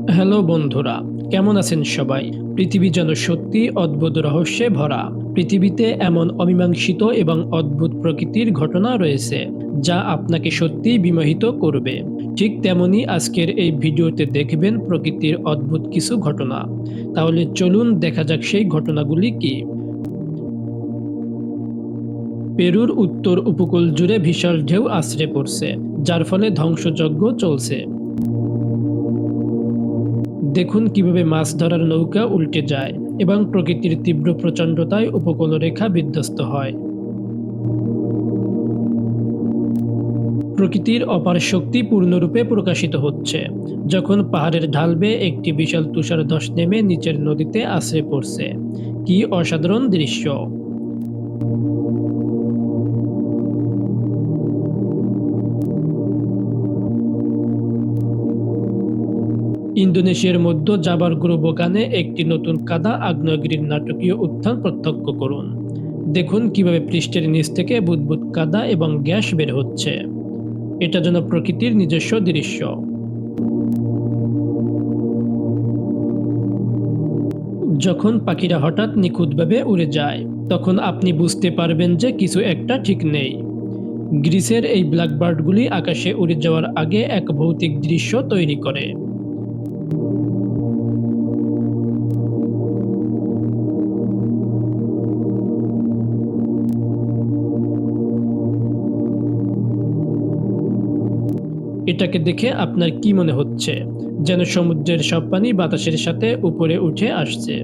Hello বন্ধুরা, কেমন আছেন সবাই? পৃথিবী যেন সত্যি অদ্ভুত রহস্যে ভরা। পৃথিবীতে এমন অমীমাংসিত এবং অদ্ভুত প্রকৃতির ঘটনা রয়েছে যা আপনাকে সত্যিই বিমোহিত করবে। ঠিক তেমনই আজকের এই ভিডিওতে দেখবেন প্রকৃতির অদ্ভুত কিছু ঘটনা। তাহলে চলুন দেখা যাক সেই ঘটনাগুলি কি। পেরুর উত্তর উপকূল জুড়ে বিশাল ঢেউ আছড়ে পড়ছে, যার ফলে ধ্বংসযজ্ঞ চলছে। দেখুন কিভাবে মাছ ধরার নৌকা উল্টে যায় এবং প্রকৃতির তীব্র প্রচণ্ডতায় উপকূলরেখা বিধ্বস্ত হয়। প্রকৃতির অপার শক্তি পূর্ণরূপে প্রকাশিত হচ্ছে যখন পাহাড়ের ঢাল বেয়ে একটি বিশাল তুষারধস নেমে নিচের নদীতে আছড়ে পড়ছে। কি অসাধারণ দৃশ্য! ইন্দোনেশিয়ার মধ্যে জাবার গ্রুবোগানে একটি নতুন কাদা আগ্নেয়গিরির নাটকীয় উত্থান প্রত্যক্ষ করুন। দেখুন কিভাবে পৃষ্ঠের নিচ থেকে বুদবুদ কাদা এবং গ্যাস বের হচ্ছে। এটা যেন প্রকৃতির নিজস্ব দৃশ্য। যখন পাখিরা হঠাৎ নিখুঁতভাবে উড়ে যায়, তখন আপনি বুঝতে পারবেন যে কিছু একটা ঠিক নেই। গ্রিসের এই ব্ল্যাকবার্ডগুলি আকাশে উড়ে যাওয়ার আগে এক ভৌতিক দৃশ্য তৈরি করে। এটাকে দেখে আপনার কি মনে হচ্ছে? যেন সমুদ্রের সব পানি বাতাসের সাথে উপরে উঠে আসছে।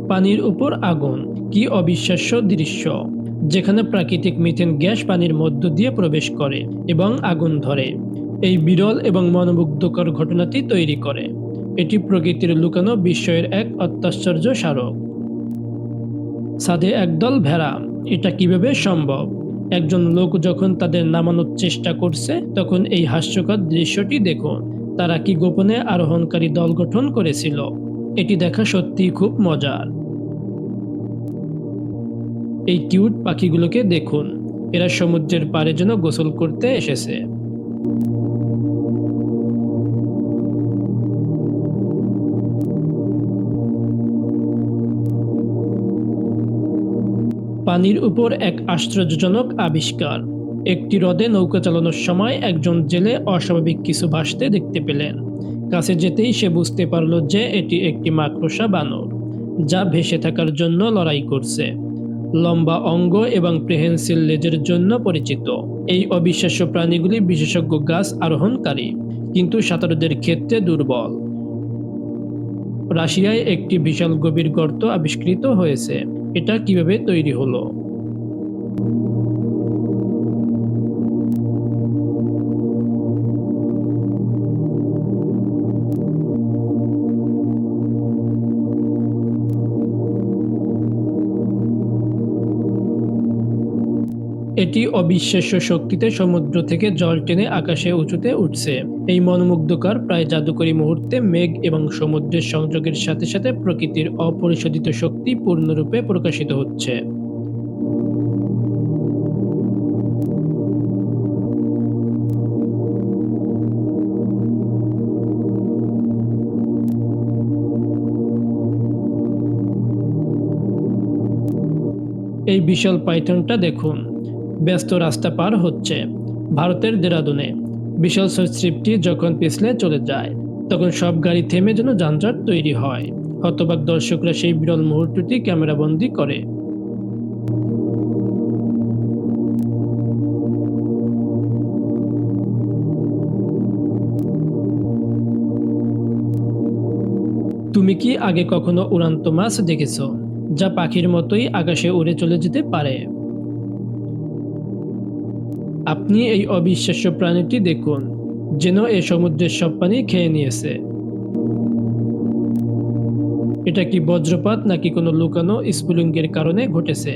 পানির উপর আগুন, কি অবিশ্বাস্য দৃশ্য! যেখানে প্রাকৃতিক মিথেন গ্যাস পানির মধ্য দিয়ে প্রবেশ করে এবং আগুন ধরে। এই বিরল এবং মনোমুগ্ধকর ঘটনাটি তৈরি করে। এটি প্রকৃতির লুকানো বিস্ময়ের এক অত্যাশ্চর্য স্মারক। ছাদে একদল ভেড়া, এটা কিভাবে সম্ভব? একজন লোক যখন তাদের নামানোর চেষ্টা করছে, তখন এই হাস্যকর দৃশ্যটি দেখুন। তারা কি গোপনে আরোহণকারী দল গঠন করেছিল? এটি দেখা সত্যিই খুব মজার। এই কিউট পাখিগুলোকে দেখুন, এরা সমুদ্রের পাড়ে যেন গোসল করতে এসেছে। পানির উপর এক আশ্চর্যজনক আবিষ্কার। একটি হ্রদে নৌকা চালানোর সময় একজন জেলে অস্বাভাবিক কিছু ভাসতে দেখতে পেলেন। কাছে যেতেই সে বুঝতে পারল যে এটি একটি মাকড়সা বানর, যা ভেসে থাকার জন্য লড়াই করছে। লম্বা অঙ্গ এবং প্রেহেনসিল লেজের জন্য পরিচিত, এই অবিশ্বাস্য প্রাণীগুলি বিশেষজ্ঞ গাছ আরোহণকারী, কিন্তু সাঁতারুদের ক্ষেত্রে দুর্বল। রাশিয়ায় একটি বিশাল গভীর গর্ত আবিষ্কৃত হয়েছে। এটা কিভাবে তৈরি হলো? এটি অবিশ্বাস্য শক্তিতে সমুদ্র থেকে জল টেনে আকাশে উঁচুতে উঠছে। এই মনোমুগ্ধকর প্রায় জাদুকরী মুহূর্তে মেঘ এবং সমুদ্রের সংযোগের সাথে সাথে প্রকৃতির অপরিশোধিত শক্তি পূর্ণরূপে প্রকাশিত হচ্ছে। এই বিশাল পাইথনটা দেখুন, ব্যস্ত রাস্তা পার হচ্ছে। ভারতের দেরাদুনে বিশাল সরীসৃপটি যখন পিছলে চলে যায়, তখন সব গাড়ি থেমে যেন যানজট তৈরি হয়। হতবাক দর্শকরা সেই বিরল মুহূর্তটি ক্যামেরাবন্দি করে। তুমি কি আগে কখনো উড়ন্ত মাছ দেখেছো, যা পাখির মতোই আকাশে উড়ে চলে যেতে পারে? আপনি এই অবিশ্বাস্য প্রাণীটি দেখুন, যেন এ সমুদ্রের সব পানি খেয়ে নিয়েছে। এটা কি বজ্রপাত নাকি কোনো লুকানো স্ফুলিঙ্গের কারণে ঘটেছে?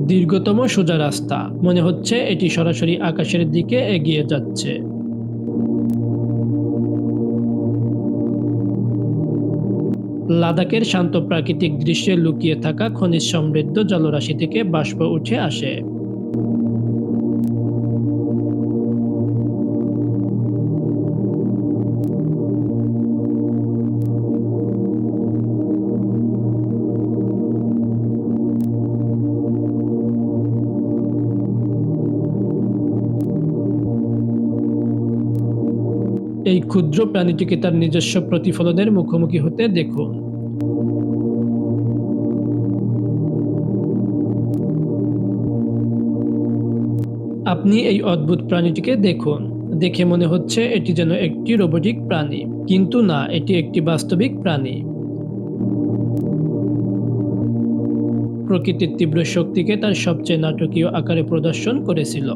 দীর্ঘতম সোজা রাস্তা, মনে হচ্ছে এটি সরাসরি আকাশের দিকে এগিয়ে যাচ্ছে। লাদাখের শান্ত প্রাকৃতিক দৃশ্যে লুকিয়ে থাকা খনিজ সমৃদ্ধ জলরাশি থেকে বাষ্প উঠে আসে। এই ক্ষুদ্র প্রাণীটিকে তার নিজস্ব প্রতিফলনের মুখোমুখি হতে দেখুন। আপনি এই অদ্ভুত প্রাণীটিকে দেখুন। দেখে মনে হচ্ছে এটি যেন একটি রোবটিক প্রাণী, কিন্তু না, এটি একটি বাস্তবিক প্রাণী। প্রকৃতির তীব্র শক্তিকে তার সবচেয়ে নাটকীয় আকারে প্রদর্শন করেছিল।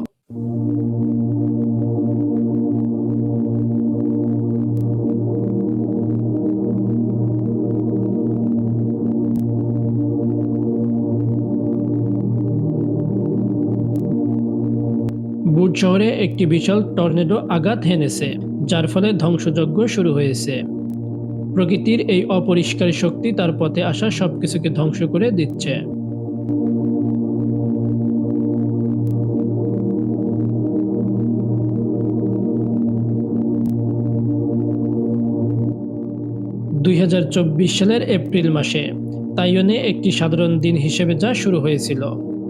বুট শহরে একটি বিশাল টর্নেডো আঘাত হেনেছে, যার ফলে ধ্বংসযজ্ঞ শুরু হয়েছে। প্রকৃতির এই অপরিষ্কার শক্তি তার পথে আসা সবকিছুকে ধ্বংস করে দিচ্ছে। ২০২৪ সালের এপ্রিল মাসে তাইওয়ানে একটি সাধারণ দিন হিসেবে যা শুরু হয়েছিল,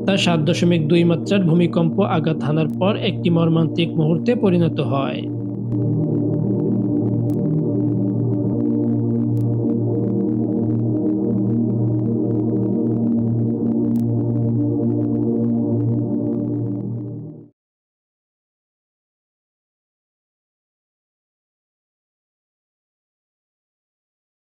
তা ৭.২ মাত্রার ভূমিকম্প আঘাত হানার পর একটি মর্মান্তিক মুহূর্তে পরিণত হয়।